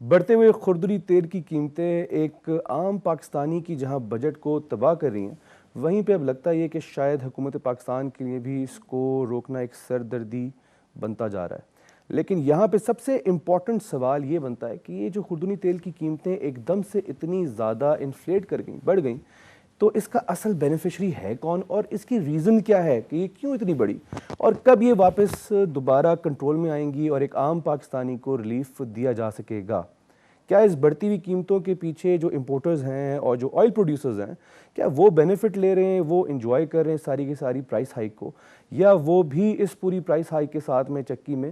بڑھتے ہوئے خوردنی تیل کی قیمتیں ایک عام پاکستانی کی جہاں بجٹ کو تباہ کر رہی ہیں، وہیں پہ اب لگتا یہ کہ شاید حکومت پاکستان کے لیے بھی اس کو روکنا ایک سردردی بنتا جا رہا ہے۔ لیکن یہاں پہ سب سے امپورٹنٹ سوال یہ بنتا ہے کہ یہ جو خوردنی تیل کی قیمتیں ایک دم سے اتنی زیادہ انفلیٹ کر گئیں، بڑھ گئیں، تو اس کا اصل بینیفیشری ہے کون، اور اس کی ریزن کیا ہے کہ یہ کیوں اتنی بڑی، اور کب یہ واپس دوبارہ کنٹرول میں آئیں گی اور ایک عام پاکستانی کو ریلیف دیا جا سکے گا؟ کیا اس بڑھتی ہوئی قیمتوں کے پیچھے جو امپورٹرز ہیں اور جو آئل پروڈیوسرز ہیں، کیا وہ بینیفٹ لے رہے ہیں، وہ انجوائے کر رہے ہیں ساری کی ساری پرائس ہائیک کو، یا وہ بھی اس پوری پرائس ہائیک کے ساتھ میں چکی میں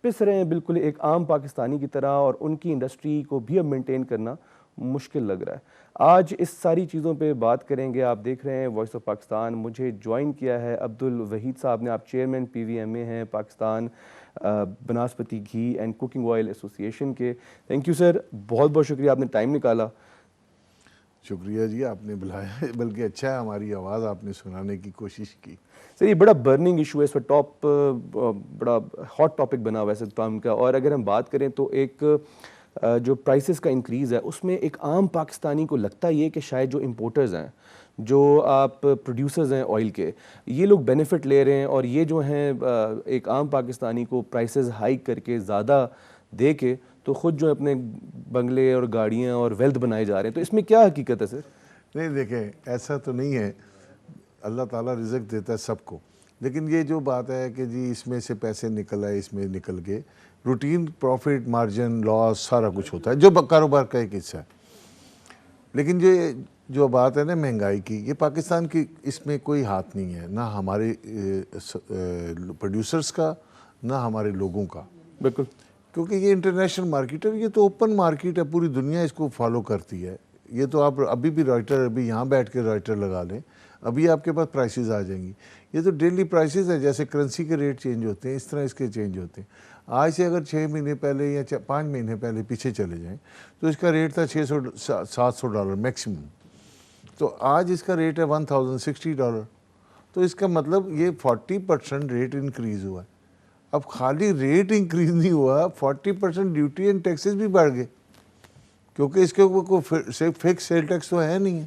پس رہے ہیں بالکل ایک عام پاکستانی کی طرح، اور ان کی انڈسٹری کو بھی اب مینٹین کرنا مشکل لگ رہا ہے؟ آج اس ساری چیزوں پہ بات کریں گے۔ آپ دیکھ رہے ہیں وائس آف پاکستان۔ مجھے جوائن کیا ہے عبدالوحید صاحب نے، آپ چیئرمین پی وی ایم اے ہیں پاکستان بناسپتی گھی اینڈ کوکنگ آئل ایسوسی ایشن کے۔ تھینک یو سر، بہت بہت شکریہ، آپ نے ٹائم نکالا۔ شکریہ جی، آپ نے بلایا، بلکہ اچھا ہے ہماری آواز آپ نے سنانے کی کوشش کی۔ سر یہ بڑا برننگ ایشو ہے، اس پر ٹاپ بڑا ہاٹ ٹاپک بنا ہوا ہے اس ٹائم کا، اور اگر ہم بات کریں تو ایک جو پرائسز کا انکریز ہے اس میں ایک عام پاکستانی کو لگتا یہ کہ شاید جو امپورٹرز ہیں، جو آپ پروڈیوسرز ہیں آئل کے، یہ لوگ بینیفٹ لے رہے ہیں، اور یہ جو ہیں ایک عام پاکستانی کو پرائسز ہائیک کر کے زیادہ دے کے تو خود جو اپنے بنگلے اور گاڑیاں اور ویلتھ بنائے جا رہے ہیں۔ تو اس میں کیا حقیقت ہے سر؟ نہیں دیکھیں، ایسا تو نہیں ہے، اللہ تعالیٰ رزق دیتا ہے سب کو، لیکن یہ جو بات ہے کہ جی اس میں سے پیسے نکل آئے، اس میں نکل گئے، روٹین پروفٹ مارجن لاس سارا کچھ ہوتا ہے جو کاروبار کا ایک حصہ ہے، لیکن یہ جو بات ہے نا مہنگائی کی، یہ پاکستان کی اس میں کوئی ہاتھ نہیں ہے، نہ ہمارے پروڈیوسرز کا، نہ ہمارے لوگوں کا، بالکل، کیونکہ یہ انٹرنیشنل مارکیٹ ہے، یہ تو اوپن مارکیٹ ہے، پوری دنیا اس کو فالو کرتی ہے۔ یہ تو آپ ابھی بھی رائٹر، ابھی یہاں بیٹھ کے رائٹر لگا لیں، ابھی آپ کے پاس پرائسز آ جائیں گی۔ یہ تو ڈیلی پرائسز ہے، جیسے کرنسی کے ریٹ چینج ہوتے ہیں اس طرح اس کے چینج ہوتے ہیں۔ آج سے اگر 6 مہینے پہلے یا 5 مہینے پہلے پیچھے چلے جائیں تو اس کا ریٹ تھا $600-700 میکسیمم، تو آج اس کا ریٹ ہے $1060۔ تو اس کا مطلب یہ 40% ریٹ انکریز ہوا ہے۔ اب خالی ریٹ انکریز نہیں ہوا، 40% ڈیوٹی اینڈ ٹیکسز بھی بڑھ گئے، کیونکہ اس کے اوپر کوئی فکس سیل ٹیکس تو ہے نہیں ہے۔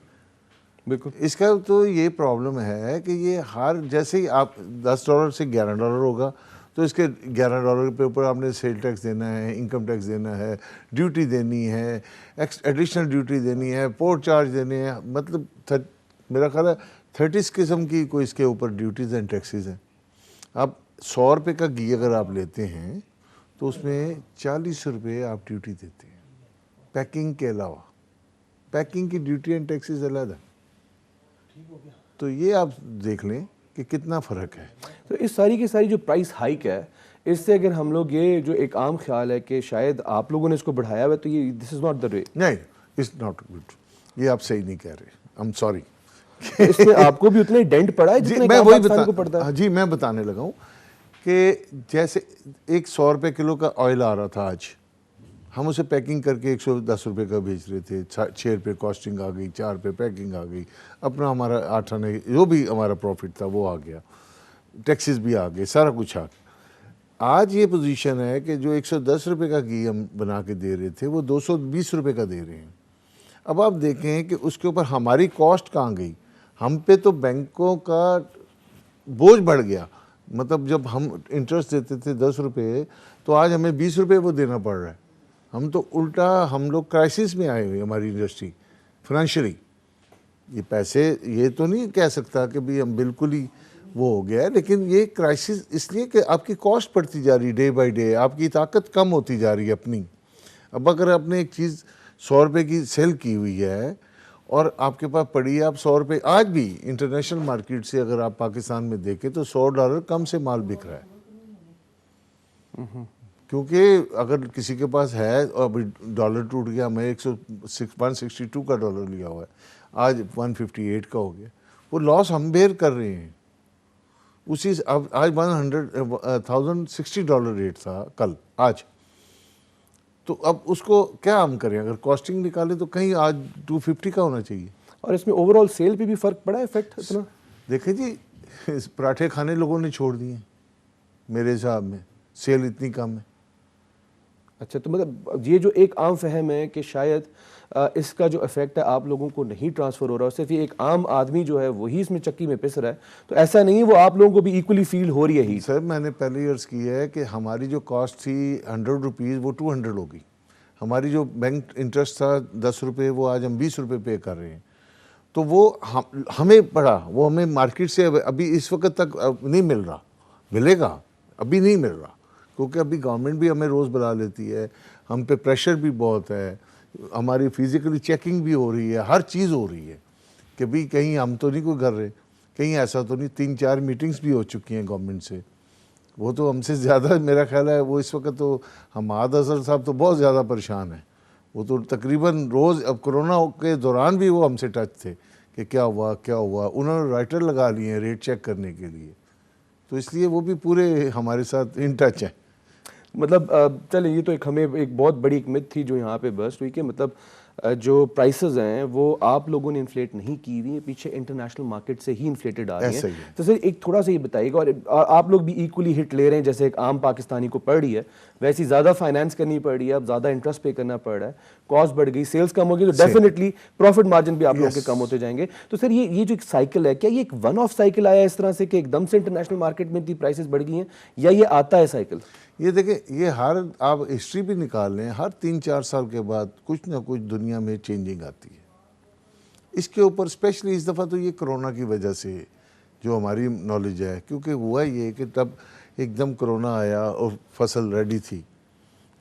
بالکل، اس کا تو یہ پرابلم ہے کہ یہ ہر جیسے ہی آپ $10 سے $11 ہوگا تو اس کے $11 کے اوپر آپ نے سیل ٹیکس دینا ہے، انکم ٹیکس دینا ہے، ڈیوٹی دینی ہے، ایڈیشنل ڈیوٹی دینی ہے، پورٹ چارج دینے ہیں، مطلب میرا خیال ہے 30 قسم کی کوئی اس کے اوپر ڈیوٹیز اینڈ ٹیکسیز ہیں۔ اب $100 کا گھی اگر آپ لیتے ہیں تو اس میں $40 آپ ڈیوٹی دیتے ہیں پیکنگ کے علاوہ، پیکنگ کی ڈیوٹی اینڈ ٹیکسیز علیحدہ، تو یہ آپ دیکھ لیں کہ کتنا فرق ہے۔ تو اس ساری کی ساری جو پرائس ہائیک ہے، اس سے اگر ہم لوگ یہ جو ایک عام خیال ہے کہ شاید آپ لوگوں نے اس کو بڑھایا ہوا ہے، تو یہ دس از ناٹ دا وے۔ نہیں، اٹس ناٹ گڈ، یہ آپ صحیح نہیں کہہ رہے، آئی ایم سوری۔ اس میں آپ کو بھی اتنا ہی ڈینٹ پڑا ہے جتنا میں عام وہی پاکستانی کو پڑتا ہے؟ جی میں بتانے لگا ہوں کہ جیسے ایک $100 کلو کا آئل آ رہا تھا، آج ہم اسے پیکنگ کر کے $110 کا بیچ رہے تھے، $6 کاسٹنگ آ گئی، $4 پیکنگ آ گئی، اپنا ہمارا 8 آنے جو بھی ہمارا پروفٹ تھا وہ آ گیا، ٹیکسز بھی آ گئے، سارا کچھ آ گیا۔ آج یہ پوزیشن ہے کہ جو $110 کا گھی ہم بنا کے دے رہے تھے وہ $220 کا دے رہے ہیں۔ اب آپ دیکھیں کہ اس کے اوپر ہماری کاسٹ کہاں گئی، ہم پہ تو بینکوں کا بوجھ بڑھ گیا، مطلب جب ہم انٹرسٹ دیتے تھے $10 تو آج ہمیں $20 وہ دینا پڑ رہا ہے۔ ہم تو الٹا، ہم لوگ کرائسس میں آئے ہوئے، ہماری انڈسٹری فائنینشلی۔ یہ پیسے یہ تو نہیں کہہ سکتا کہ بھی ہم بالکل ہی وہ ہو گیا ہے، لیکن یہ کرائسس اس لیے کہ آپ کی کاسٹ بڑھتی جا رہی ہے ڈے بائی ڈے، آپ کی طاقت کم ہوتی جا رہی ہے اپنی۔ اب اگر آپ نے ایک چیز $100 کی سیل کی ہوئی ہے اور آپ کے پاس پڑی ہے، آپ $100 آج بھی انٹرنیشنل مارکیٹ سے اگر آپ پاکستان میں دیکھیں تو $100 کم سے مال بک رہا ہے، کیونکہ اگر کسی کے پاس ہے اور ابھی ڈالر ٹوٹ گیا، میں 162 کا ڈالر لیا ہوا ہے، آج 158 کا ہو گیا، وہ لاس ہم بیئر کر رہے ہیں۔ اسی آج $1060 ریٹ تھا کل، آج تو اب اس کو کیا ہم کریں، اگر کاسٹنگ نکالیں تو کہیں آج 250 کا ہونا چاہیے۔ اور اس میں اوور آل سیل پہ بھی فرق پڑا ہے، افیکٹ اتنا؟ دیکھیں جی، پراٹھے کھانے لوگوں نے چھوڑ دیے میرے حساب میں، سیل اتنی کم ہے۔ اچھا، تو مطلب یہ جو ایک عام فہم ہے کہ شاید اس کا جو افیکٹ ہے آپ لوگوں کو نہیں ٹرانسفر ہو رہا، صرف یہ ایک عام آدمی جو ہے وہی اس میں چکی میں پس رہا ہے، تو ایسا نہیں ہے، وہ آپ لوگوں کو بھی ایکولی فیل ہو رہی ہے ہیٹ؟ سر میں نے پہلے عرض کیا ہے کہ ہماری جو کاسٹ تھی 100 روپیز وہ 200 ہوگی. ہماری جو بینک انٹرسٹ تھا 10 روپے وہ آج ہم 20 روپے پے کر رہے ہیں. تو وہ ہمیں پڑا، وہ ہمیں مارکیٹ سے ابھی اس وقت تک نہیں مل رہا. ملے گا، ابھی نہیں مل رہا، کیونکہ ابھی گورنمنٹ بھی ہمیں روز بلا لیتی ہے، ہم پہ پریشر بھی بہت ہے، ہماری فزیکلی چیکنگ بھی ہو رہی ہے، ہر چیز ہو رہی ہے کہ بھی کہیں ہم تو نہیں کوئی کر رہے، کہیں ایسا تو نہیں. 3-4 میٹنگز بھی ہو چکی ہیں گورنمنٹ سے. وہ تو ہم سے زیادہ میرا خیال ہے وہ اس وقت تو حماد اظہر صاحب تو بہت زیادہ پریشان ہیں. وہ تو تقریباً روز، اب کرونا کے دوران بھی وہ ہم سے ٹچ تھے کہ کیا ہوا کیا ہوا. انہوں نے رائٹر لگا لیے ہیں ریٹ چیک کرنے کے لیے، تو اس لیے وہ بھی پورے ہمارے ساتھ ان ٹچ ہیں. مطلب چلیں، یہ تو ایک ہمیں ایک بہت بڑی ایک مت تھی جو یہاں پہ برسٹ ہوئی کہ مطلب جو پرائسز ہیں وہ آپ لوگوں نے انفلیٹ نہیں کی ہوئی، پیچھے انٹرنیشنل مارکیٹ سے ہی انفلیٹڈ آ رہی ہیں. ایسا ہی ہے. تو سر ایک تھوڑا سا یہ بتائیے گا، اور آپ لوگ بھی ایکولی ہٹ لے رہے ہیں جیسے ایک عام پاکستانی کو پڑ رہی ہے، ویسی زیادہ فائنانس کرنی پڑ رہی ہے، اب زیادہ انٹرسٹ پے کرنا پڑ رہا ہے، کاسٹ بڑھ گئی، سیلز کم ہوگی، تو ڈیفینیٹلی پروفٹ مارجن بھی آپ لوگوں کے کم ہوتے جائیں گے. تو سر یہ جو ایک سائیکل ہے، کیا یہ ایک ون آف سائیکل آیا اس طرح سے کہ ایک دم سے انٹرنیشنل مارکیٹ میں اتنی پرائسز بڑھ گئی ہیں، یا یہ آتا ہے سائیکل؟ یہ دیکھیں، یہ ہر آپ ہسٹری بھی نکال لیں، ہر 3-4 سال کے بعد کچھ نہ کچھ دنیا میں چینجنگ آتی ہے. اس کے اوپر اسپیشلی اس دفعہ تو یہ کرونا کی وجہ سے جو ہماری نالج ہے، کیونکہ ہوا یہ کہ تب ایک دم کرونا آیا اور فصل ریڈی تھی،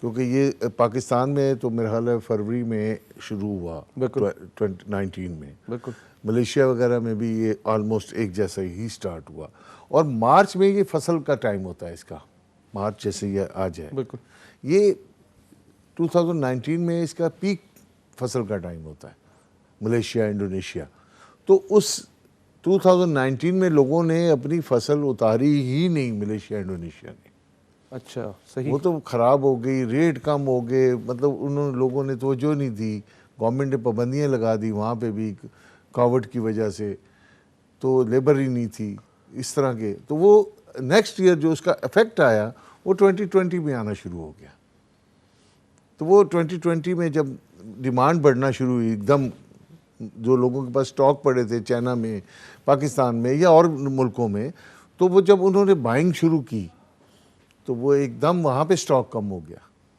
کیونکہ یہ پاکستان میں تو میرا خیال ہے فروری میں شروع ہوا 2019 میں. بالکل. ملیشیا وغیرہ میں بھی یہ آلموسٹ ایک جیسا ہی سٹارٹ ہوا، اور مارچ میں یہ فصل کا ٹائم ہوتا ہے اس کا، مارچ جیسے یہ آج ہے. بالکل. یہ 2019 میں اس کا پیک فصل کا ٹائم ہوتا ہے، ملیشیا انڈونیشیا. تو اس 2019 میں لوگوں نے اپنی فصل اتاری ہی نہیں ملیشیا انڈونیشیا نے. اچھا، صحیح. وہ تو خراب ہو گئی، ریٹ کم ہو گئے، مطلب لوگوں نے توجہ نہیں دی، گورنمنٹ نے پابندیاں لگا دی وہاں پہ بھی کووڈ کی وجہ سے، تو لیبر ہی نہیں تھی اس طرح کے. تو وہ نیکسٹ ایئر جو اس کا افیکٹ آیا وہ 2020 میں آنا شروع ہو گیا. تو وہ 2020 میں جب ڈیمانڈ بڑھنا شروع ہوئی ایک دم، جو لوگوں کے پاس سٹاک پڑے تھے چائنا میں، پاکستان میں یا اور ملکوں میں، تو وہ جب انہوں نے بائنگ شروع کی تو وہ ایک دم وہاں پہ سٹاک کم ہو گیا،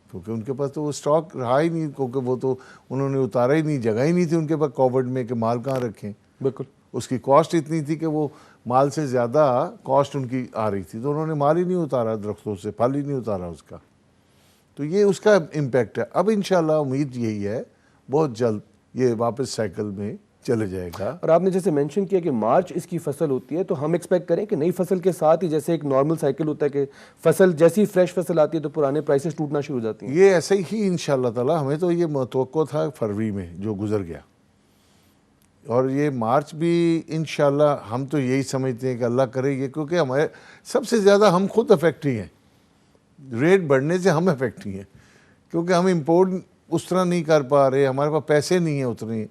کیونکہ ان کے پاس تو وہ سٹاک رہا ہی نہیں، کیونکہ وہ تو انہوں نے اتارا ہی نہیں، جگہ ہی نہیں تھی ان کے پاس کووڈ میں کہ مال کہاں رکھیں. بالکل. اس کی کاسٹ اتنی تھی کہ وہ مال سے زیادہ کاسٹ ان کی آ رہی تھی، تو انہوں نے مال ہی نہیں اتارا، درختوں سے پھل ہی نہیں اتارا اس کا. تو یہ اس کا امپیکٹ ہے. اب انشاءاللہ امید یہی ہے بہت جلد یہ واپس سائیکل میں چلے جائے گا. اور آپ نے جیسے مینشن کیا کہ مارچ اس کی فصل ہوتی ہے، تو ہم ایکسپیکٹ کریں کہ نئی فصل کے ساتھ ہی جیسے ایک نارمل سائیکل ہوتا ہے کہ فصل جیسی فریش فصل آتی ہے تو پرانے پرائسز ٹوٹنا شروع ہو جاتی ہیں. یہ ایسے ہی انشاءاللہ تعالی. ہمیں تو یہ متوقع تھا فروری میں جو گزر گیا، اور یہ مارچ بھی انشاءاللہ ہم تو یہی سمجھتے ہیں کہ اللہ کرے یہ، کیونکہ ہمارے سب سے زیادہ ہم خود افیکٹ ہی ہیں، ریٹ بڑھنے سے ہم افیکٹ ہی ہیں، کیونکہ ہم امپورٹ اس طرح نہیں کر پا رہے، ہمارے پاس پیسے نہیں ہیں اتنے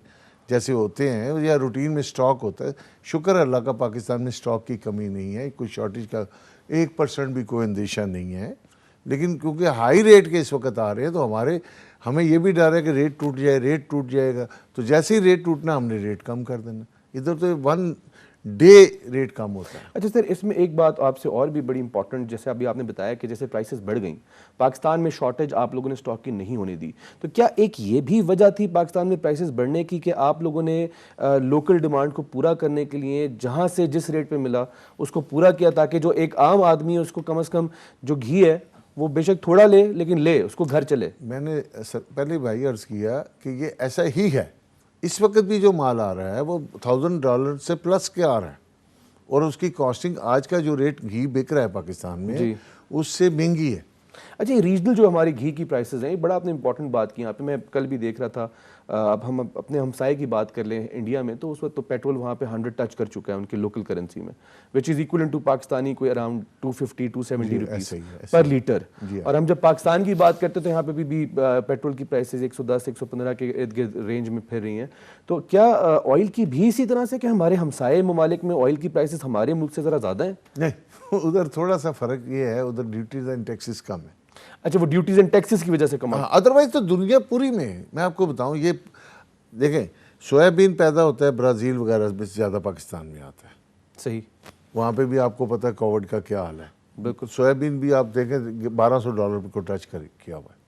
جیسے ہوتے ہیں، یا روٹین میں سٹاک ہوتا ہے. شکر اللہ کا پاکستان میں سٹاک کی کمی نہیں ہے، کوئی شارٹیج کا 1% بھی کوئی اندیشہ نہیں ہے. لیکن کیونکہ ہائی ریٹ کے اس وقت آ رہے ہیں تو ہمیں یہ بھی ڈر ہے کہ ریٹ ٹوٹ جائے گا. تو جیسے ہی ریٹ ٹوٹنا ہم نے ریٹ کم کر دینا. ادھر تو 1 ڈے ریٹ کم ہوتا ہے. اچھا سر، اس میں ایک بات آپ سے اور بھی بڑی امپورٹنٹ، جیسے ابھی آپ نے بتایا کہ جیسے پرائسز بڑھ گئیں، پاکستان میں شارٹیج آپ لوگوں نے سٹاک کی نہیں ہونے دی، تو کیا ایک یہ بھی وجہ تھی پاکستان میں پرائسز بڑھنے کی کہ آپ لوگوں نے لوکل ڈیمانڈ کو پورا کرنے کے لیے جہاں سے جس ریٹ پہ ملا اس کو پورا کیا، تاکہ جو ایک عام آدمی ہے اس کو کم از کم جو گھی ہے وہ بے شک تھوڑا لے لیکن لے، اس کو گھر چلے؟ میں نے پہلے بھائی عرض کیا کہ یہ ایسا ہی ہے. اس وقت بھی جو مال آ رہا ہے وہ $1000 سے پلس کے آ رہا ہے، اور اس کی کاسٹنگ آج کا جو ریٹ گھی بک رہا ہے پاکستان میں اس سے مہنگی ہے. اچھا، یہ ریجنل جو ہماری گھی کی پرائسز ہیں، یہ بڑا آپ نے امپورٹنٹ بات کی یہاں پہ. میں کل بھی دیکھ رہا تھا، اب ہم اپنے ہمسائے کی بات کر لیں انڈیا میں، تو اس وقت تو پیٹرول وہاں پہ 100 ٹچ کر چکا ہے ان کی لوکل کرنسی میں، وچ از ایکولنٹ ٹو پاکستانی کوئی اراؤنڈ 250-270 روپیز پر لیٹر. اور ہم جب پاکستان کی بات کرتے تو یہاں پہ بھی پیٹرول کی پرائسز 110-115 کے ارد گرد رینج میں پھر رہی ہیں. تو کیا آئل کی بھی اسی طرح سے کہ ہمارے ہمسائے ممالک میں آئل کی پرائسز ہمارے ملک سے ذرا زیادہ ہیں؟ نہیں، ادھر تھوڑا سا فرق یہ ہے، ادھر ڈیوٹیز اینڈ ٹیکسز کم ہیں. اچھا وہ ڈیوٹیز اینڈ ٹیکسز کی وجہ سے کما. ادروائز تو دنیا پوری میں آپ کو بتاؤں یہ دیکھیں سویابین پیدا ہوتا ہے برازیل وغیرہ میں سے زیادہ پاکستان میں آتا ہے. صحیح. وہاں پہ بھی آپ کو پتہ ہے کووڈ کا کیا حال ہے. بالکل. سویابین بھی آپ دیکھیں $1200 کو ٹچ کیا ہوا ہے.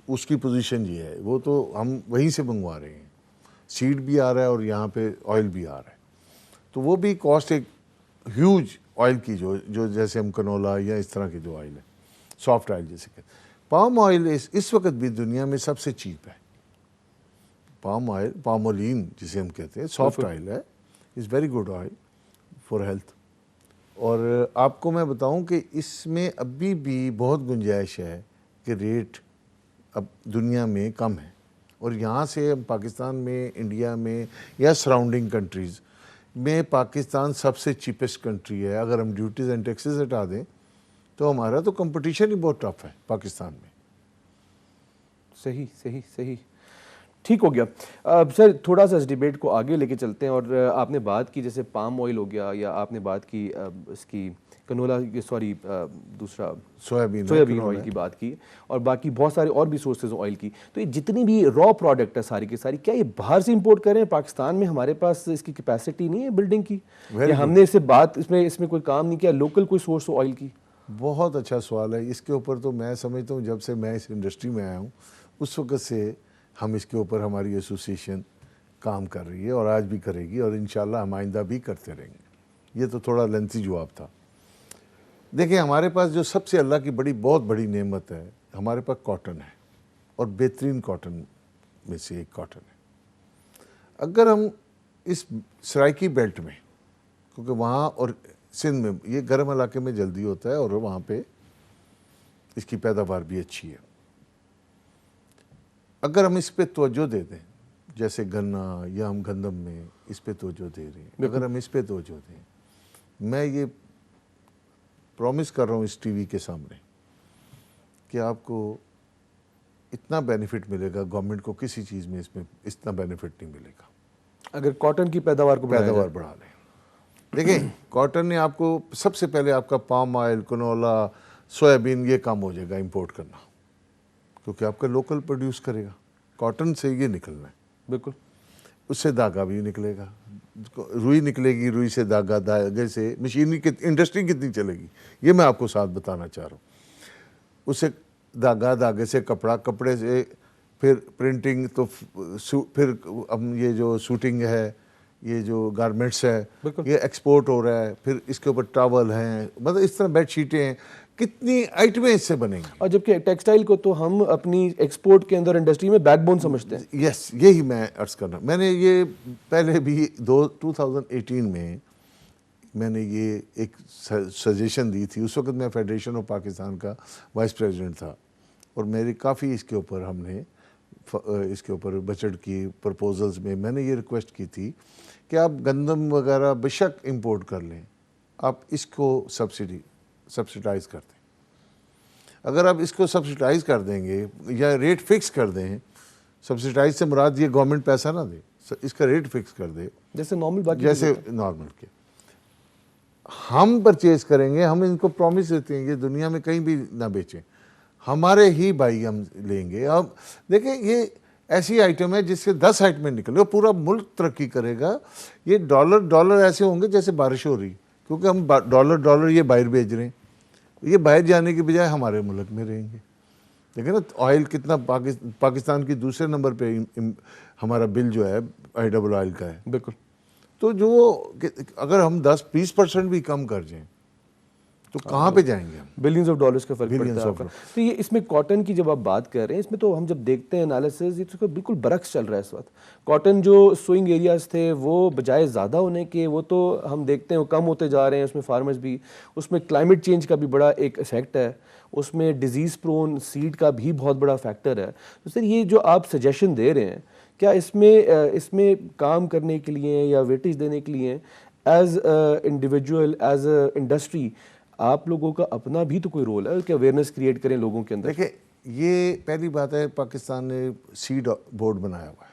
اس کی پوزیشن یہ ہے, وہ تو ہم وہیں سے منگوا رہے ہیں. سیڈ بھی آ رہا ہے اور یہاں پہ آئل بھی آ رہا ہے. تو وہ بھی کاسٹ ایک ہیوج آئل کی جو جیسے ہم کنولا یا اس طرح کی جو آئل ہے سافٹ آئل جیسے کہ پام آئل اس وقت بھی دنیا میں سب سے چیپ ہے. پام آئل پامولین جسے ہم کہتے ہیں سافٹ آئل ہے, is very good oil for health. اور آپ کو میں بتاؤں کہ اس میں ابھی بھی بہت گنجائش ہے کہ ریٹ اب دنیا میں کم ہے. اور یہاں سے پاکستان میں انڈیا میں یا سراؤنڈنگ کنٹریز میں پاکستان سب سے چیپسٹ کنٹری ہے. اگر ہم ڈیوٹیز اینڈ ٹیکسز ہٹا دیں تو ہمارا تو کمپٹیشن ہی بہت ٹف ہے پاکستان میں. صحیح صحیح صحیح. ٹھیک ہو گیا. سر تھوڑا سا اس ڈیبیٹ کو آگے لے کے چلتے ہیں. اور آپ نے بات کی جیسے پام آئل ہو گیا یا آپ نے بات کی اس کی کنولا سوری دوسرا سویابین آئل کی بات کی اور باقی بہت سارے اور بھی سورسز آئل کی. تو یہ جتنی بھی را پروڈکٹ ہے ساری کی ساری کیا یہ باہر سے امپورٹ کر رہے ہیں؟ پاکستان میں ہمارے پاس اس کی کیپیسٹی نہیں ہے بلڈنگ کی یا ہم نے اس میں کوئی کام نہیں کیا لوکل کوئی سورس ہو آئل کی؟ بہت اچھا سوال ہے. اس کے اوپر تو میں سمجھتا ہوں جب سے میں اس انڈسٹری میں آیا ہوں اس وقت سے ہم اس کے اوپر ہماری ایسوسیشن کام کر رہی ہے اور آج بھی کرے گی اور انشاءاللہ ہم آئندہ بھی کرتے رہیں گے. یہ تو تھوڑا لینتھی جواب تھا. دیکھیں ہمارے پاس جو سب سے اللہ کی بہت بڑی نعمت ہے ہمارے پاس کاٹن ہے اور بہترین کاٹن میں سے ایک کاٹن ہے. اگر ہم اس سرائکی بیلٹ میں کیونکہ وہاں اور سندھ میں یہ گرم علاقے میں جلدی ہوتا ہے اور وہاں پہ اس کی پیداوار بھی اچھی ہے. اگر ہم اس پہ توجہ دے دیں جیسے گنا یا ہم گندم میں اس پہ توجہ دے رہے ہیں, اگر ہم اس پہ توجہ دیں, میں یہ پرومس کر رہا ہوں اس ٹی وی کے سامنے کہ آپ کو اتنا بینیفٹ ملے گا, گورنمنٹ کو کسی چیز میں اس میں اتنا بینیفٹ نہیں ملے گا اگر کاٹن کی پیداوار کو بڑھا لیں. دیکھیں کاٹن نے آپ کو سب سے پہلے آپ کا پام آئل کنولا سویابین یہ کام ہو جائے گا امپورٹ کرنا کیونکہ آپ کا لوکل پروڈیوس کرے گا. کاٹن سے یہ نکلنا ہے. بالکل. اس سے دھاگا بھی نکلے گا, روئی نکلے گی, روئی سے دھاگے سے مشینری انڈسٹری کتنی چلے گی یہ میں آپ کو ساتھ بتانا چاہ رہا ہوں. اس سے دھاگے سے کپڑا, کپڑے سے پھر پرنٹنگ, تو پھر اب یہ جو سوٹنگ ہے یہ جو گارمنٹس ہے یہ ایکسپورٹ ہو رہا ہے, پھر اس کے اوپر ٹاول ہیں, مطلب اس طرح بیڈ شیٹیں ہیں, کتنی آئٹمیں اس سے بنیں گی. اور جبکہ ٹیکسٹائل کو تو ہم اپنی ایکسپورٹ کے اندر انڈسٹری میں بیک بون سمجھتے ہیں. یس یہی میں عرض کرنا. میں نے یہ پہلے بھی 2018 میں نے یہ ایک سجیشن دی تھی. اس وقت میں فیڈریشن آف پاکستان کا وائس پریزیڈنٹ تھا اور میری کافی اس کے اوپر ہم نے اس کے اوپر بجٹ کی پرپوزلز میں نے یہ ریکویسٹ کی تھی کہ آپ گندم وغیرہ بشک امپورٹ کر لیں, آپ اس کو سبسیڈائز کر دیں. اگر آپ اس کو سبسیڈائز کر دیں گے یا ریٹ فکس کر دیں, سبسیڈائز سے مراد یہ گورنمنٹ پیسہ نہ دے, اس کا ریٹ فکس کر دے جیسے نارمل جیسے نارمل کے ہم پرچیز کریں گے. ہم ان کو پرومس دیتے ہیں یہ دنیا میں کہیں بھی نہ بیچیں, ہمارے ہی بھائی ہم لیں گے. اب دیکھیں یہ ایسی آئٹم ہے جس سے 10 آئٹمیں نکلے, پورا ملک ترقی کرے گا. یہ ڈالر ایسے ہوں گے جیسے بارش ہو رہی, کیونکہ ہم ڈالر یہ باہر بھیج رہے ہیں. یہ باہر جانے کی بجائے ہمارے ملک میں رہیں گے. دیکھیں نا آئل کتنا پاکستان کی دوسرے نمبر پہ ہمارا بل جو ہے آئی ڈبل آئل کا ہے. بالکل. تو جو اگر ہم 10-20% بھی کم کر جائیں تو کہاں پہ جائیں گے ہم؟ بلینز آف ڈالرز کا فرق پڑتا ہے. تو یہ اس میں کاٹن کی جب آپ بات کر رہے ہیں اس میں تو ہم جب دیکھتے ہیں انالیسز یہ تو بالکل برعکس چل رہا ہے اس وقت. کاٹن جو سوئنگ ایریاز تھے وہ بجائے زیادہ ہونے کے وہ تو ہم دیکھتے ہیں وہ کم ہوتے جا رہے ہیں. اس میں فارمرز بھی, اس میں کلائمیٹ چینج کا بھی بڑا ایک افیکٹ ہے, اس میں ڈیزیز پرون سیڈ کا بھی بہت بڑا فیکٹر ہے. تو سر یہ جو آپ سجیشن دے رہے ہیں کیا اس میں کام کرنے کے لیے یا ویٹیج دینے کے لیے as individual as a industry آپ لوگوں کا اپنا بھی تو کوئی رول ہے کہ اویئرنیس کریٹ کریں لوگوں کے اندر؟ دیکھیں یہ پہلی بات ہے پاکستان نے سیڈ بورڈ بنایا ہوا ہے.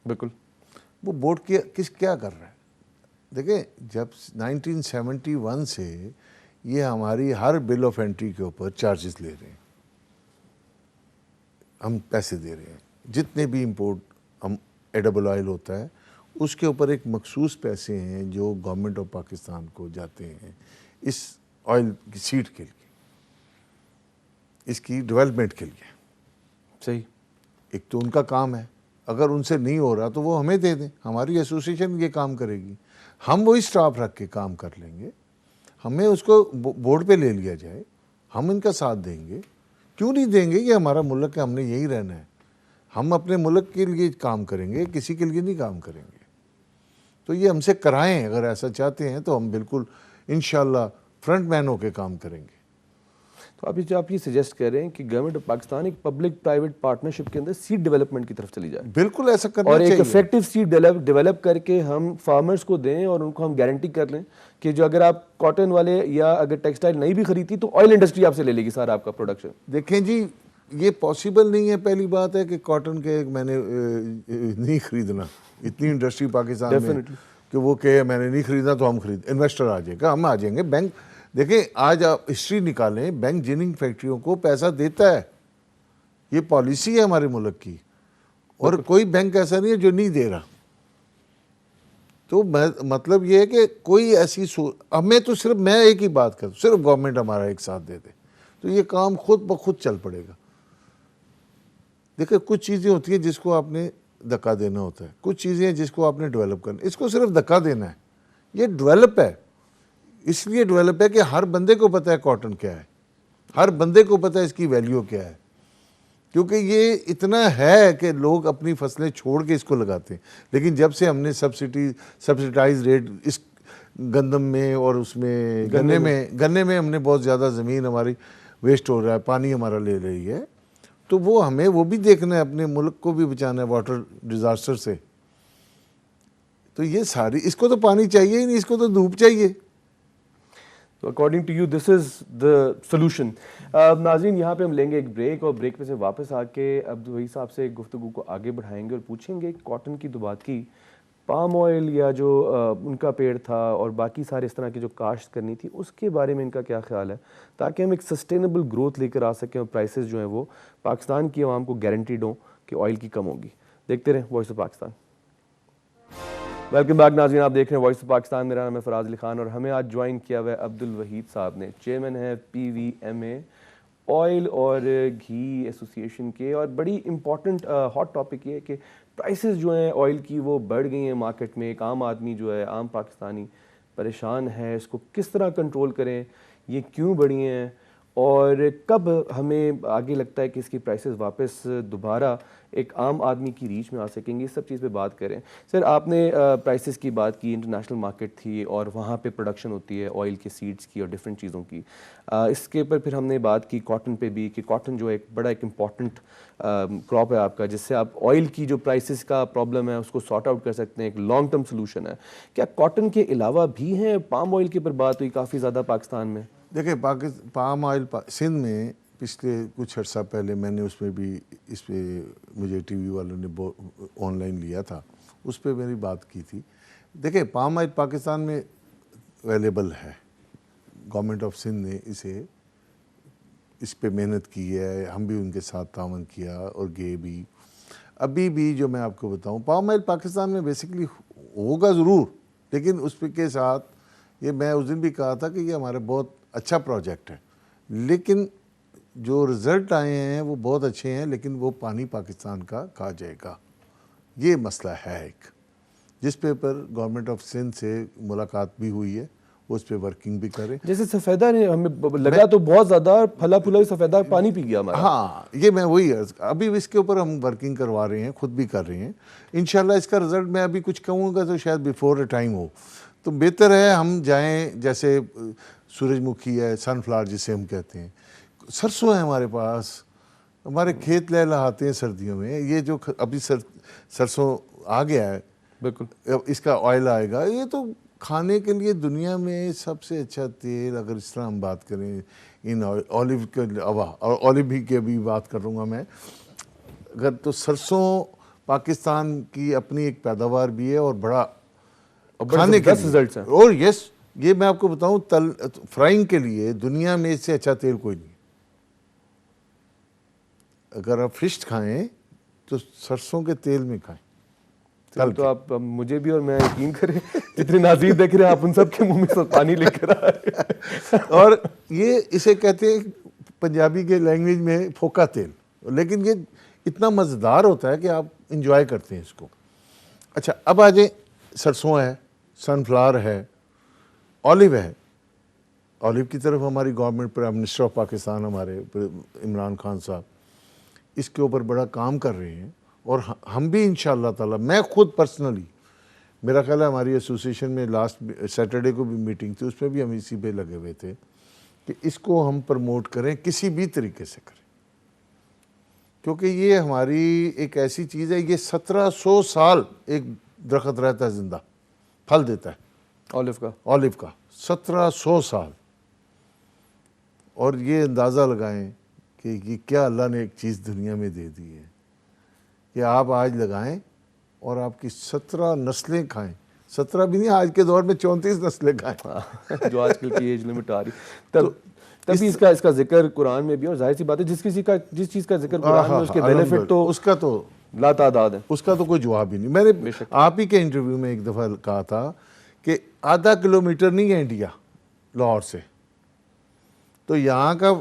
بالکل. وہ بورڈ کیا کر رہا ہے؟ دیکھیں جب 1971 سے یہ ہماری ہر بل آف انٹری کے اوپر چارجز لے رہے ہیں، ہم پیسے دے رہے ہیں، جتنے بھی امپورٹ ہم ایڈیبل آئل ہوتا ہے اس کے اوپر ایک مخصوص پیسے ہیں جو گورنمنٹ آف پاکستان کو جاتے ہیں اس آئل کی سیڈ کے لیے، اس کی ڈیولپمنٹ کے لیے۔ صحیح، ایک تو ان کا کام ہے، اگر ان سے نہیں ہو رہا تو وہ ہمیں دے دیں، ہماری ایسوسیشن یہ کام کرے گی، ہم وہی سٹاف رکھ کے کام کر لیں گے، ہمیں اس کو بورڈ پہ لے لیا جائے، ہم ان کا ساتھ دیں گے۔ کیوں نہیں دیں گے؟ یہ ہمارا ملک ہے، ہم نے یہی رہنا ہے، ہم اپنے ملک کے لیے کام کریں گے، کسی کے لیے نہیں کام کریں گے۔ تو یہ ہم سے کرائیں، اگر ایسا چاہتے ہیں تو ہم بالکل انشاءاللہ فرنٹ مین ہو کے کام کریں گے۔ تو آپ یہ سجیسٹ کر رہے ہیں کہ گورنمنٹ آف پاکستان ایک پبلک پرائیویٹ پارٹنرشپ کے اندر سیڈ ڈیولپمنٹ کی طرف چلی جائے، بالکل ایسا کرنا اور ایک چاہیے۔ افیکٹو سیڈ ڈیولپ کر کے ہم فارمرز کو دیں اور ان کو ہم گارنٹی کر لیں کہ جو اگر آپ کاٹن والے یا اگر ٹیکسٹائل نہیں بھی خریدتی تو آئل انڈسٹری آپ سے لے لے گی سارا آپ کا پروڈکشن۔ دیکھیں جی، یہ پاسبل نہیں ہے۔ پہلی بات ہے کہ کاٹن کے میں نے نہیں خریدنا، اتنی انڈسٹری پاکستان میں کہ وہ کہ میں نے نہیں خریدنا تو ہم انویسٹر آ جائے گا، ہم آ جائیں گے۔ بینک دیکھیں، آج آپ ہسٹری نکالیں، بینک جن فیکٹریوں کو پیسہ دیتا ہے، یہ پالیسی ہے ہمارے ملک کی، اور کوئی بینک ایسا نہیں ہے جو نہیں دے رہا۔ تو مطلب یہ ہے کہ کوئی ایسی ہمیں تو صرف میں ایک ہی بات کرتا ہوں، صرف گورنمنٹ ہمارا ایک ساتھ دے دے تو یہ کام خود بخود چل پڑے گا۔ دیکھیں، کچھ چیزیں ہوتی ہیں جس کو آپ نے دھکا دینا ہوتا ہے، کچھ چیزیں ہیں جس کو آپ نے ڈیولپ کرنا، اس کو صرف دھکا دینا ہے۔ یہ ڈیولپ ہے، اس لیے ڈیولپ ہے کہ ہر بندے کو پتہ ہے کاٹن کیا ہے، ہر بندے کو پتہ ہے اس کی ویلیو کیا ہے، کیونکہ یہ اتنا ہے کہ لوگ اپنی فصلیں چھوڑ کے اس کو لگاتے ہیں۔ لیکن جب سے ہم نے سبسڈائز ریٹ اس گندم میں اور اس میں گنے میں ہم نے بہت زیادہ زمین ہماری ویسٹ ہو رہا ہے، پانی ہمارا لے رہی ہے، تو وہ ہمیں وہ بھی دیکھنا ہے، اپنے ملک کو بھی بچانا ہے واٹر ڈیزاسٹر سے۔ تو یہ ساری، اس کو تو پانی چاہیے ہی نہیں، اس کو تو دھوپ چاہیے۔ تو according to you this is the solution. ناظرین، یہاں پہ ہم لیں گے ایک بریک، اور بریک پہ سے واپس آ کے عبدالوہی صاحب سے گفتگو کو آگے بڑھائیں گے اور پوچھیں گے کاٹن کی تو بات کی، پام آئل یا جو ان کا پیڑ تھا اور باقی سارے اس طرح کی جو کاشت کرنی تھی اس کے بارے میں ان کا کیا خیال ہے، تاکہ ہم ایک سسٹینیبل گروتھ لے کر آ سکیں اور پرائسز جو ہیں وہ پاکستان کی عوام کو گارنٹیڈ ہوں کہ آئل کی کم ہوگی۔ دیکھتے رہیں Voice of Pakistan. Welcome back ناظرین، آپ دیکھ رہے ہیں وائس آف پاکستان، میرا نام ہے فراز علی خان، اور ہمیں آج جوائن کیا ہوا ہے عبدالوحید صاحب نے، چیئرمین ہے PVMA آئل اور گھی ایسوسی ایشن کے۔ اور بڑی امپورٹنٹ ہاٹ ٹاپک یہ ہے کہ پرائسز جو ہیں آئل کی وہ بڑھ گئی ہیں مارکیٹ میں، ایک عام آدمی جو ہے، عام پاکستانی پریشان ہے، اس کو کس طرح کنٹرول کریں، یہ کیوں بڑھی ہیں، اور کب ہمیں آگے لگتا ہے کہ اس کی پرائسز واپس دوبارہ ایک عام آدمی کی ریچ میں آ سکیں گے، اس سب چیز پہ بات کریں۔ سر، آپ نے پرائسز کی بات کی، انٹرنیشنل مارکیٹ تھی اور وہاں پہ پروڈکشن ہوتی ہے آئل کے سیڈز کی اور ڈفرینٹ چیزوں کی، اس کے اوپر پھر ہم نے بات کی کاٹن پہ بھی، کہ کاٹن جو ایک بڑا ایک امپورٹنٹ کراپ ہے آپ کا، جس سے آپ آئل کی جو پرائسز کا پرابلم ہے اس کو سارٹ آؤٹ کر سکتے ہیں، ایک لانگ ٹرم سلوشن ہے۔ کیا کاٹن کے علاوہ بھی ہیں؟ پام آئل کے اوپر بات ہوئی کافی زیادہ پاکستان میں۔ دیکھیں، پام آئل سندھ میں پچھلے کچھ عرصہ پہلے میں نے اس میں بھی، اس پہ مجھے ٹی وی والوں نے آن لائن لیا تھا، اس پہ میری بات کی تھی۔ دیکھیں، پام آئل پاکستان میں اویلیبل ہے، گورنمنٹ آف سندھ نے اس پہ محنت کی ہے، ہم بھی ان کے ساتھ تعاون کیا اور گئے بھی۔ ابھی بھی جو میں آپ کو بتاؤں، پام آئل پاکستان میں بیسیکلی ہوگا ضرور، لیکن اس پہ کے ساتھ یہ میں اس دن بھی کہا تھا کہ یہ ہمارا بہت اچھا پروجیکٹ ہے، لیکن جو رزلٹ آئے ہیں وہ بہت اچھے ہیں، لیکن وہ پانی پاکستان کا کہا جائے گا، یہ مسئلہ ہے ایک، جس پہ پر گورنمنٹ آف سندھ سے ملاقات بھی ہوئی ہے، وہ اس پہ ورکنگ بھی کرے۔ جیسے سفیدہ نے ہمیں لگا تو بہت زیادہ پھلا پھلا سفیدہ پانی پی گیا ہمارا۔ ہاں، یہ میں وہی ابھی اس کے اوپر ہم ورکنگ کروا رہے ہیں، خود بھی کر رہے ہیں۔ انشاءاللہ اس کا رزلٹ میں ابھی کچھ کہوں گا تو شاید بیفور اے ٹائم ہو، تو بہتر ہے ہم جائیں، جیسے سورج مکھی ہے، سن فلاور جسے ہم کہتے ہیں، سرسوں ہیں ہمارے پاس، ہمارے کھیت لہلاتے ہیں سردیوں میں، یہ جو ابھی سرسوں آ گیا ہے، بالکل اس کا آئل آئے گا، یہ تو کھانے کے لیے دنیا میں سب سے اچھا تیل، اگر اس طرح ہم بات کریں ان آلیو کے علاوہ، اور آلیو بھی کی بھی بات کروں گا میں، اگر تو سرسوں پاکستان کی اپنی ایک پیداوار بھی ہے اور بڑا کھانے کے رزلٹس ہیں، اور یس، یہ میں آپ کو بتاؤں فرائنگ کے لیے دنیا میں اس سے اچھا تیل کوئی نہیں. اگر آپ فش کھائیں تو سرسوں کے تیل میں کھائیں. تو آپ مجھے بھی اور میں یقین کریں جتنے ناظرین دیکھ رہے ہیں آپ ان سب کے منہ میں پانی لے کر آ رہے ہیں. اور یہ اسے کہتے ہیں پنجابی کے لینگویج میں پھوکا تیل, لیکن یہ اتنا مزیدار ہوتا ہے کہ آپ انجوائے کرتے ہیں اس کو. اچھا اب آ جائیں, سرسوں ہے, سن فلاور ہے, اولیو ہے. اولیو کی طرف ہماری government, prime minister of Pakistan ہمارے عمران خان صاحب اس کے اوپر بڑا کام کر رہے ہیں, اور ہم بھی انشاءاللہ تعالی, میں خود پرسنلی, میرا خیال ہے ہماری ایسوسیشن میں لاسٹ سیٹرڈے کو بھی میٹنگ تھی, اس میں بھی ہم اسی پہ لگے ہوئے تھے کہ اس کو ہم پروموٹ کریں, کسی بھی طریقے سے کریں, کیونکہ یہ ہماری ایک ایسی چیز ہے, یہ 1700 سال ایک درخت رہتا ہے زندہ, پھل دیتا ہے اولیو کا 1700 سال. اور یہ اندازہ لگائیں کہ یہ کیا اللہ نے ایک چیز دنیا میں دے دی ہے کہ آپ آج لگائیں اور آپ کی 17 نسلیں کھائیں. 17 بھی نہیں, آج کے دور میں 34 نسلیں کھائیں جو آج کل کی ایج لمٹ آ رہی. تبھی اس کا ذکر قرآن میں بھی, اور ظاہر سی بات ہے جس چیز کا ذکر قرآن میں اس کے بینیفٹ تو اس کا تو لا تعداد ہے, اس کا تو کوئی جواب ہی نہیں. میں نے آپ ہی کے انٹرویو میں ایک دفعہ کہا تھا کہ آدھا کلومیٹر نہیں ہے انڈیا لاہور سے, تو یہاں کا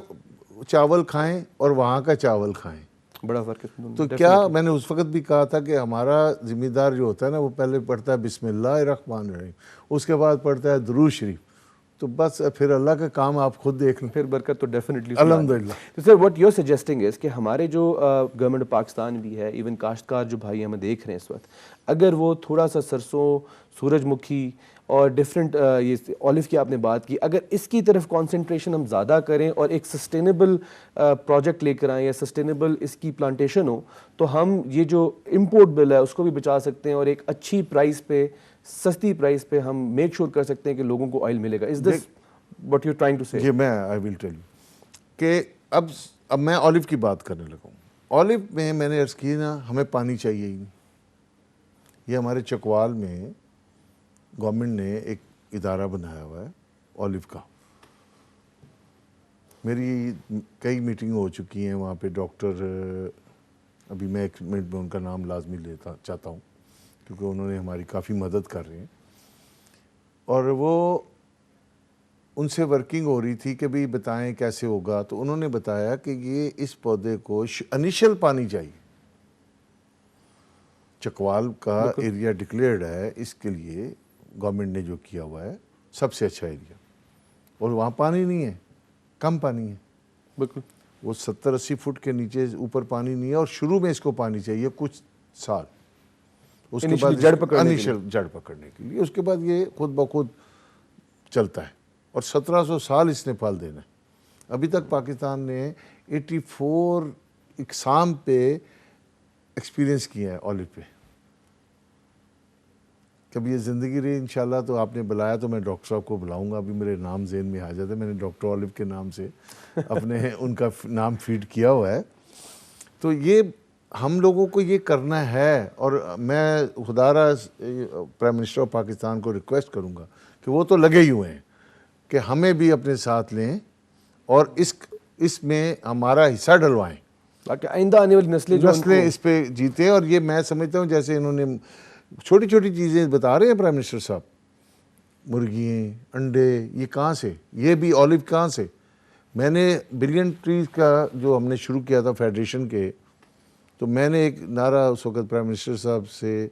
چاول کھائیں اور وہاں کا چاول کھائیں, بڑا فرق ہے. تو کیا میں نے اس وقت بھی کہا تھا کہ ہمارا ذمہ دار جو ہوتا ہے نا, وہ پہلے پڑھتا ہے بسم اللہ الرحمن الرحیم, اس کے بعد پڑھتا ہے درود شریف, تو بس پھر اللہ کا کام آپ خود دیکھ لیں, پھر برکت تو ڈیفینیٹلی الحمدللہ. تو sir what you are suggesting is کہ ہمارے جو گورنمنٹ پاکستان بھی ہے, ایون کاشتکار جو بھائی ہمیں دیکھ رہے ہیں اس وقت, اگر وہ تھوڑا سا سرسوں, سورج مکھی اور ڈفرینٹ یہ اولیو کی آپ نے بات کی, اگر اس کی طرف کانسنٹریشن ہم زیادہ کریں اور ایک سسٹینیبل پروجیکٹ لے کر آئیں یا سسٹینیبل اس کی پلانٹیشن ہو, تو ہم یہ جو امپورٹ بل ہے اس کو بھی بچا سکتے ہیں, اور ایک اچھی پرائز پہ, سستی پرائز پہ ہم میک شور کر سکتے ہیں کہ لوگوں کو آئل ملے گا. از دس what you're trying to say? جی, میں I will tell you کہ اب میں اولیو کی بات کرنے لگا ہوں. اولیو میں نے عرض کی نا, ہمیں پانی چاہیے ہی نہیں. یہ ہمارے چکوال میں گورنمنٹ نے ایک ادارہ بنایا ہوا ہے اولیو کا. میری کئی میٹنگ ہو چکی ہیں وہاں پہ. ڈاکٹر, ابھی میں ایک منٹ میں ان کا نام لازمی لیتا چاہتا ہوں کیونکہ انہوں نے ہماری کافی مدد کر رہے ہیں, اور وہ ان سے ورکنگ ہو رہی تھی کہ بھئی بتائیں کیسے ہوگا. تو انہوں نے بتایا کہ یہ اس پودے کو انیشل پانی چاہیے. چکوال کا ایریا ڈکلیئرڈ ہے اس کے لیے, گورنمنٹ نے جو کیا ہوا ہے سب سے اچھا ایریا, اور وہاں پانی نہیں ہے, کم پانی ہے. بالکل, وہ 70-80 فٹ کے نیچے اوپر پانی نہیں ہے, اور شروع میں اس کو پانی چاہیے کچھ سال, اس کے بعد جڑ پکڑنے کے لیے, اس کے بعد یہ خود بخود چلتا ہے. اور 1700 سال اس نے پھل دینا ہے. ابھی تک پاکستان نے 84 اقسام پہ ایکسپیرینس کیا ہے اولیو پہ. کبھی یہ زندگی رہی انشاءاللہ تو آپ نے بلایا تو میں ڈاکٹر صاحب کو بلاؤں گا. ابھی میرے نام ذہن میں آ جاتا ہے, میں نے ڈاکٹر اولیو کے نام سے اپنے ان کا نام فیڈ کیا ہوا ہے. تو یہ ہم لوگوں کو یہ کرنا ہے, اور میں خدا را پرائم منسٹر آف پاکستان کو ریکویسٹ کروں گا کہ وہ تو لگے ہی ہوئے ہیں کہ ہمیں بھی اپنے ساتھ لیں اور اس میں ہمارا حصہ ڈلوائیں تاکہ آئندہ آنے والی نسلیں اس پہ جیتے. اور یہ میں سمجھتا ہوں جیسے انہوں نے چھوٹی چھوٹی چیزیں بتا رہے ہیں پرائم منسٹر صاحب, مرغیاں, انڈے, یہ کہاں سے, یہ بھی اولیو کہاں سے. میں نے بلین ٹریز کا جو ہم نے شروع کیا تھا فیڈریشن کے, تو میں نے ایک نعرہ اس وقت پرائم منسٹر صاحب سے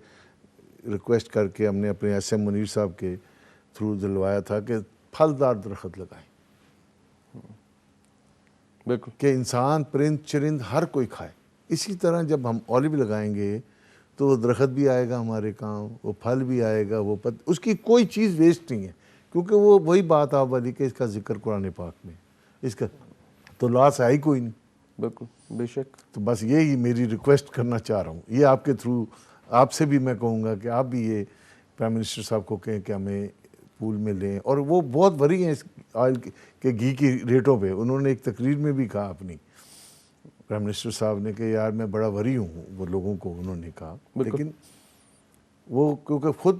ریکویسٹ کر کے ہم نے اپنے ایس ایم منیر صاحب کے تھرو دلوایا تھا کہ پھلدار درخت لگائیں, بالکل, کہ انسان, پرند, چرند ہر کوئی کھائے. اسی طرح جب ہم اولیو لگائیں گے تو وہ درخت بھی آئے گا ہمارے کام, وہ پھل بھی آئے گا, اس کی کوئی چیز ویسٹ نہیں ہے, کیونکہ وہ وہی بات آپ والی کہ اس کا ذکر قرآن پاک میں, اس کا تو لاس ہے ہی کوئی نہیں. بالکل, بے شک. تو بس یہی میری ریکویسٹ کرنا چاہ رہا ہوں, یہ آپ کے تھرو آپ سے بھی میں کہوں گا کہ آپ بھی یہ پرائم منسٹر صاحب کو کہیں کہ ہمیں پول میں لیں. اور وہ بہت وری ہیں اس آئل کے گھی کی ریٹوں پہ. انہوں نے ایک تقریر میں بھی کہا اپنی, پرائم منسٹر صاحب نے, کہ یار میں بڑا وری ہوں, وہ لوگوں کو انہوں نے کہا. لیکن وہ کیونکہ خود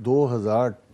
2000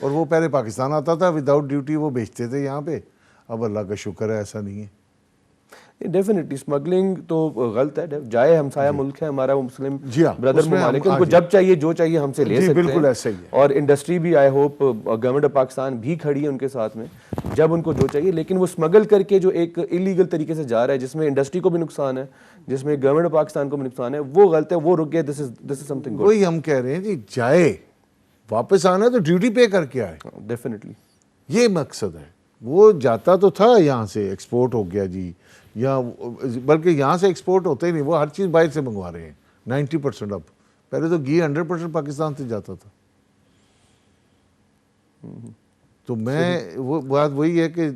اور وہ پہلے پاکستان آتا تھا وداؤٹ ڈیوٹی وہ بیچتے تھے یہاں پہ. اب اللہ کا شکر ہے ایسا نہیں ہے. ڈیفینیٹلی اسمگلنگ تو غلط ہے. جائے ہمسایہ ملک ہے ہمارا وہ مسلم جی ہاں، بردر اس میں ممالک ان کو جب چاہیے جو چاہیے ہم سے لے جی سکتے بالکل ہیں. ایسا ہی ہے. اور انڈسٹری بھی I hope government of Pakistan بھی کھڑی ہے ان کے ساتھ میں جب ان کو جو چاہیے. لیکن وہ اسمگل کر کے جو ایک انلیگل طریقے سے جا رہا ہے جس میں انڈسٹری کو بھی نقصان ہے, جس میں گورنمنٹ آف پاکستان کو بھی نقصان ہے, وہ غلط ہے. وہ رک گیا. دس از سم تھنگ گڈ. وہی ہم کہہ رہے ہیں جی, جائے واپس آنا تو ڈیوٹی پے کر کے آئے. ڈیفینیٹلی یہ مقصد ہے. وہ جاتا تو تھا یہاں سے ایکسپورٹ ہو گیا جی, یا بلکہ یہاں سے ایکسپورٹ ہوتا ہی نہیں, وہ ہر چیز باہر سے منگوا رہے ہیں 90%. اب پہلے تو گھی 100% پاکستان سے جاتا تھا. تو میں وہ بات وہی ہے کہ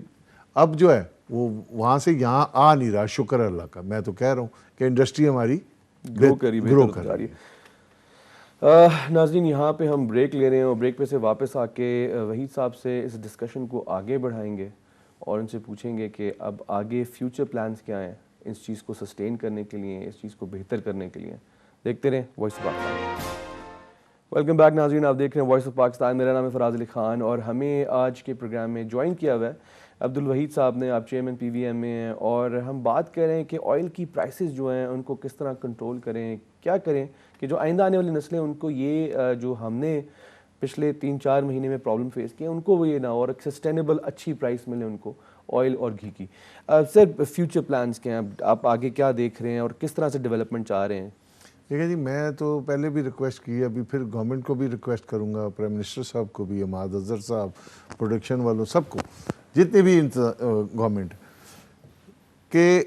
اب جو ہے وہ وہاں سے یہاں آ نہیں رہا. شکر ہے اللہ کا. میں تو کہہ رہا ہوں کہ انڈسٹری ہماری گرو کر رہی ہے. ناظرین یہاں پہ ہم بریک لے رہے ہیں اور بریک پہ سے واپس آ کے وحید صاحب سے اس ڈسکشن کو آگے بڑھائیں گے اور ان سے پوچھیں گے کہ اب آگے فیوچر پلانز کیا ہیں اس چیز کو سسٹین کرنے کے لیے, اس چیز کو بہتر کرنے کے لیے. دیکھتے رہیں Voice of Pakistan. Welcome back ناظرین, آپ دیکھ رہے ہیں وائس آف پاکستان. میرا نام ہے فراز علی خان اور ہمیں آج کے پروگرام میں جوائن کیا ہوا ہے عبدالوحید صاحب نے. آپ چیئرمین پی وی ایم میں ہیں اور ہم بات کر رہے ہیں کہ آئل کی پرائسز جو ہیں ان کو کس طرح کنٹرول کریں, کیا کریں کہ جو آئندہ آنے والی نسلیں ان کو یہ جو ہم نے پچھلے 3-4 مہینے میں پرابلم فیس کی ان کو وہ یہ نہ ہو اور ایک سسٹینیبل اچھی پرائس ملے ان کو آئل اور گھی کی. سر فیوچر پلانز کیا ہیں, آپ آگے کیا دیکھ رہے ہیں اور کس طرح سے ڈیولپمنٹ چاہ رہے ہیں؟ دیکھیں جی, میں تو پہلے بھی ریکویسٹ کی, ابھی پھر گورنمنٹ کو بھی ریکویسٹ کروں گا, پرائم منسٹر صاحب کو بھی, اماد اظہر صاحب, پروڈکشن والوں, سب کو, جتنے بھی گورنمنٹ, کہ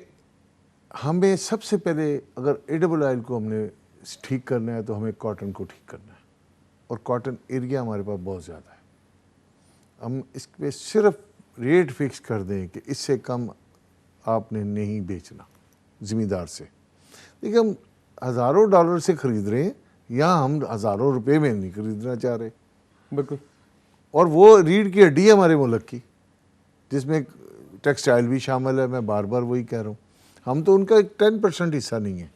ہمیں سب سے پہلے اگر ایڈیبل آئل کو ہم نے ٹھیک کرنا ہے تو ہمیں کاٹن کو ٹھیک کرنا ہے. اور کاٹن ایریا ہمارے پاس بہت زیادہ ہے. ہم اس پہ صرف ریٹ فکس کر دیں کہ اس سے کم آپ نے نہیں بیچنا زمیندار سے. دیکھیں ہم ہزاروں ڈالر سے خرید رہے ہیں, یہاں ہم ہزاروں روپے میں نہیں خریدنا چاہ رہے. بالکل. اور وہ ریڑھ کی ہڈی ہے ہمارے ملک کی, جس میں ٹیکسٹائل بھی شامل ہے. میں بار بار وہی کہہ رہا ہوں, ہم تو ان کا ایک 10% حصہ نہیں ہے.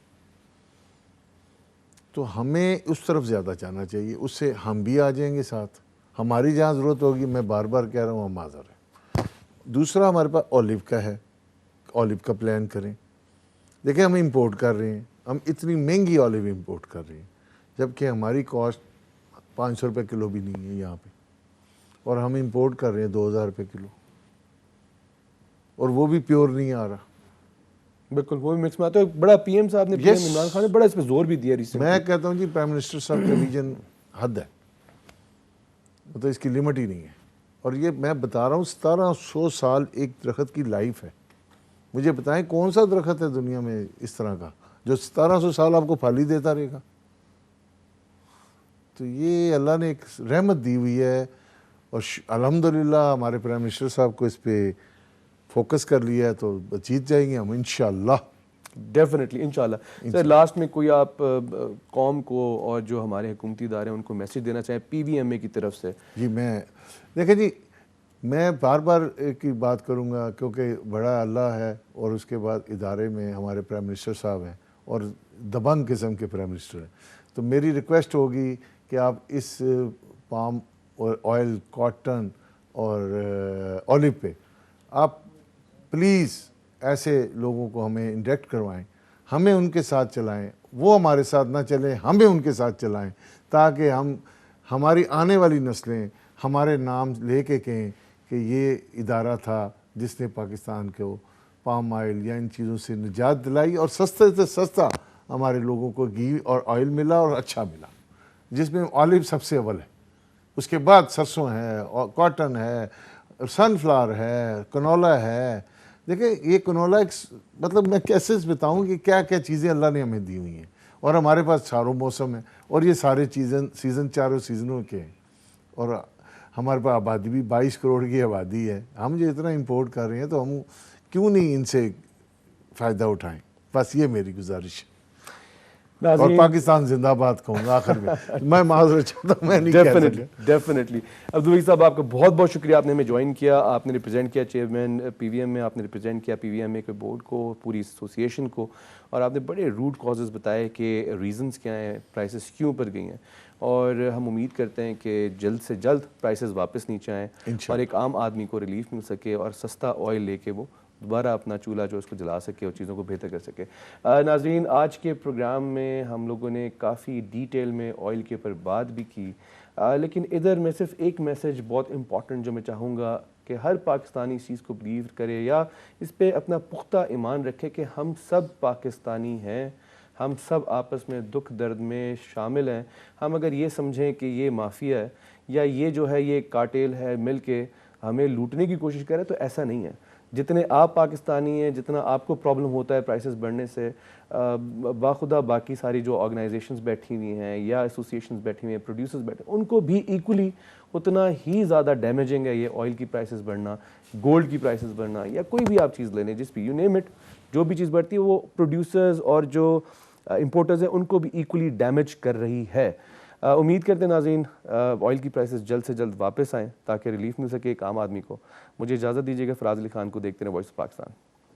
تو ہمیں اس طرف زیادہ جانا چاہیے, اس سے ہم بھی آ جائیں گے ساتھ. ہماری جہاں ضرورت ہوگی, میں بار بار کہہ رہا ہوں, ہم حاضر ہیں. دوسرا ہمارے پاس اولیو کا ہے, اولیو کا پلان کریں. دیکھیں ہم امپورٹ کر رہے ہیں, ہم اتنی مہنگی اولیو امپورٹ کر رہے ہیں جبکہ ہماری کاسٹ 500 روپے کلو بھی نہیں ہے یہاں پہ, اور ہم امپورٹ کر رہے ہیں 2000 روپے کلو, اور وہ بھی پیور نہیں آ رہا. بالکل وہ بھی مکس میں آتا ہے. بڑا پی ایم صاحب نے, پی ایم عمران خان نے بڑا اس پہ زور بھی دیا ریسنٹلی. میں کہتا ہوں جی پرائم منسٹر صاحب کا ویژن حد ہے, مطلب اس کی لمٹ ہی نہیں ہے. اور یہ میں بتا رہا ہوں 1700 سال ایک درخت کی لائف ہے. مجھے بتائیں کون سا درخت ہے دنیا میں اس طرح کا جو 1700 سال آپ کو پھالی دیتا رہے گا. تو یہ اللہ نے ایک رحمت دی ہوئی ہے, اور الحمدللہ ہمارے پرائم منسٹر صاحب کو اس پہ فوکس کر لیا ہے, تو جیت جائیں گے ہم انشاءاللہ. ڈیفینیٹلی انشاءاللہ. سر لاسٹ میں کوئی آپ قوم کو اور جو ہمارے حکومتی ادارے ہیں ان کو میسج دینا چاہیں پی وی ایم اے کی طرف سے؟ جی دیکھیں جی, میں بار بار ایک ہی بات کروں گا, کیونکہ بڑا اللہ ہے اور اس کے بعد ادارے میں ہمارے پرائم منسٹر صاحب ہیں اور دبنگ قسم کے پرائم منسٹر ہیں. تو میری ریکویسٹ ہوگی کہ آپ اس پام اور آئل, کاٹن اور اولیو پہ آپ پلیز ایسے لوگوں کو ہمیں انڈکٹ کروائیں, ہمیں ان کے ساتھ چلائیں. وہ ہمارے ساتھ نہ چلیں, ہمیں ان کے ساتھ چلائیں, تاکہ ہماری آنے والی نسلیں ہمارے نام لے کے کہیں کہ یہ ادارہ تھا جس نے پاکستان کو پام آئل یا ان چیزوں سے نجات دلائی, اور سستے سے سستا ہمارے لوگوں کو گھی اور آئل ملا اور اچھا ملا, جس میں اولیو سب سے اول ہے. اس کے بعد سرسوں ہے, کاٹن ہے, سن فلاور ہے, کنولا ہے. دیکھیں یہ کنولا ایک مطلب میں کیسے بتاؤں کہ کیا کیا چیزیں اللہ نے ہمیں دی ہوئی ہیں, اور ہمارے پاس چاروں موسم ہیں, اور یہ سارے سیزن چاروں سیزنوں کے ہیں, اور ہمارے پاس آبادی بھی 22 کروڑ کی آبادی ہے. ہم جو اتنا امپورٹ کر رہے ہیں تو ہم کیوں نہیں ان سے فائدہ اٹھائیں. بس یہ میری گزارش ہے. اور پاکستان زندہ باد کہوں گا آخر میں معذرت چاہتا ہوں، میں نہیں کہہ سکتا. ڈیفینیٹلی. عبدالوحید صاحب آپ کا بہت بہت شکریہ، آپ نے ہمیں جوائن کیا، آپ نے ریپرزینٹ کیا چیئرمین پی وی ایم میں، آپ نے ریپرزینٹ کیا پی وی ایم اے کے بورڈ کو، پوری ایسوسیشن کو، اور آپ نے بڑے روٹ کازز بتائے کہ ریزنز کیا ہیں، پرائسز کیوں اوپر گئی ہیں، اور ہم امید کرتے ہیں کہ جلد سے جلد پرائسز واپس نیچے آئیں اور ایک عام آدمی کو ریلیف مل سکے اور سستا آئل لے کے وہ دوبارہ اپنا چولہا جو اس کو جلا سکے اور چیزوں کو بہتر کر سکے. ناظرین، آج کے پروگرام میں ہم لوگوں نے کافی ڈیٹیل میں آئل کے اوپر بات بھی کی، لیکن ادھر میں صرف ایک میسج بہت امپورٹنٹ جو میں چاہوں گا کہ ہر پاکستانی اس چیز کو بلیو کرے یا اس پہ اپنا پختہ ایمان رکھے کہ ہم سب پاکستانی ہیں، ہم سب آپس میں دکھ درد میں شامل ہیں. ہم اگر یہ سمجھیں کہ یہ مافیا ہے یا یہ جو ہے یہ کارٹیل ہے مل کے ہمیں لوٹنے کی کوشش کرے، تو ایسا نہیں ہے. جتنے آپ پاکستانی ہیں، جتنا آپ کو پرابلم ہوتا ہے پرائسز بڑھنے سے، باخدا باقی ساری جو آرگنائزیشنز بیٹھی ہوئی ہیں یا ایسوسیشنز بیٹھی ہوئی ہیں، پروڈیوسرز بیٹھے ہیں، ان کو بھی ایکولی اتنا ہی زیادہ ڈیمیجنگ ہے یہ آئل کی پرائسز بڑھنا، گولڈ کی پرائسز بڑھنا، یا کوئی بھی آپ چیز لے لیں، جس پہ یو نیم اٹ، جو بھی چیز بڑھتی ہے وہ پروڈیوسرز اور جو امپورٹرز ہیں ان کو بھی ایکولی ڈیمیج کر رہی ہے. امید کرتے ہیں ناظرین آئل کی پرائسز جلد سے جلد واپس آئیں تاکہ ریلیف مل سکے ایک عام آدمی کو. مجھے اجازت دیجیے گا، فراز علی خان کو دیکھتے رہیں وائس آف پاکستان.